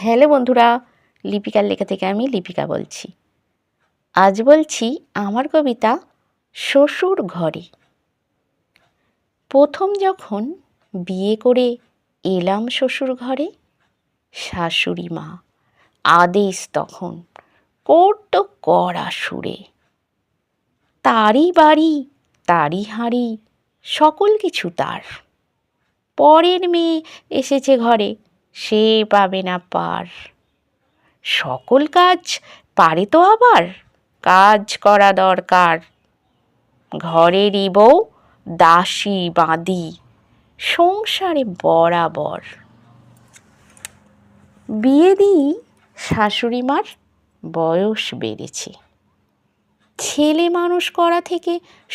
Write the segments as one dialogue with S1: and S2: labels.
S1: Hello বন্ধুরা, লিপিকার লেখা থেকে আমি লিপিকা বলছি। আজ বলছি আমার কবিতা শ্বশুর ঘরে। প্রথম যখন বিয়ে করে এলাম শ্বশুর ঘরে, শাশুড়ি মা আদেশ তখন করত কড়া সুরে। তারই বাড়ি, তারই হাঁড়ি, সকল কিছু তার। পরের মেয়ে এসেছে ঘরে, সে পাবে না পার। সকল কাজ পারে তো আবার, কাজ করা দরকার। ঘরেরই বউ দাসী বাঁধি, সংসারে বরাবর। বিয়ে দিই শাশুড়ি মার বয়স বেড়েছে, ছেলে মানুষ করা থেকে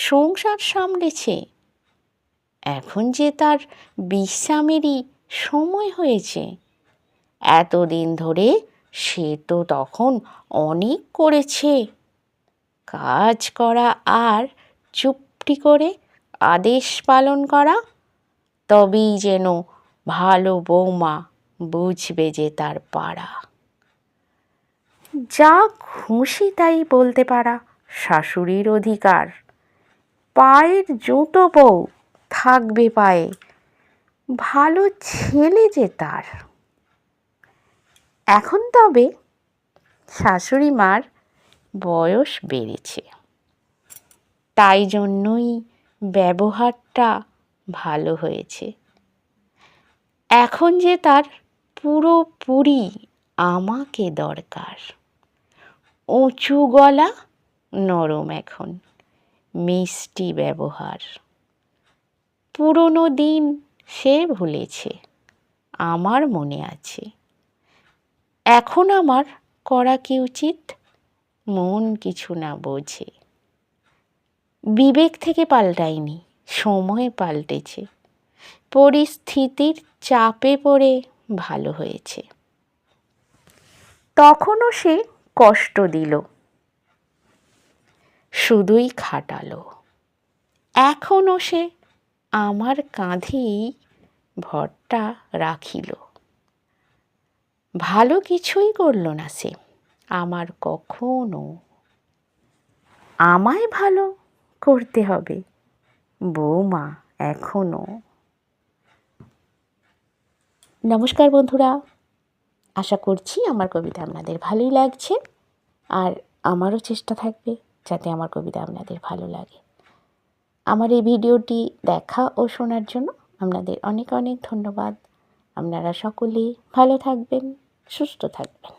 S1: সংসার সামলেছে। এখন যে তার বিশ্রামেরই সময় হয়েছে। এতদিন ধরে সে তো তখন অনেক করেছে। কাজ করা আর চুপটি করে আদেশ পালন করা, তবেই যেন ভালো বৌমা বুঝবে যে তার পাড়া। যা খুশি তাই বলতে পারা শাশুড়ির অধিকার। পায়ের জুতো বউ থাকবে পায়ে, ভালো ছেলে যে তার। এখন তবে শাশুড়ি মার বয়স বেড়েছে, তাই জন্যই ব্যবহারটা ভালো হয়েছে। এখন যে তার পুরোপুরি আমাকে দরকার। উঁচু গলা, নরম এখন, মিষ্টি ব্যবহার। পুরনো দিন সে ভুলেছে, আমার মনে আছে। এখন আমার করা কি উচিত, মন কিছু না বোঝে। বিবেক থেকে পাল্টায়নি, সময় পাল্টেছে। পরিস্থিতির চাপে পড়ে ভালো হয়েছে। তখনও সে কষ্ট দিল, শুধুই খাটালো। এখনও সে আমার কাঁধেই ভরটা রাখিল। ভালো কিছুই করল না সে আমার কখনো। আমায় ভালো করতে হবে বৌমা এখনো। নমস্কার বন্ধুরা, আশা করছি আমার কবিতা আপনাদের ভালোই লাগছে, আর আমারও চেষ্টা থাকবে যাতে আমার কবিতা আপনাদের ভালো লাগে। আমার এই ভিডিওটি দেখা ও শোনার জন্য আপনাদের অনেক অনেক ধন্যবাদ। আপনারা সকলেই ভালো থাকবেন, সুস্থ থাকবেন।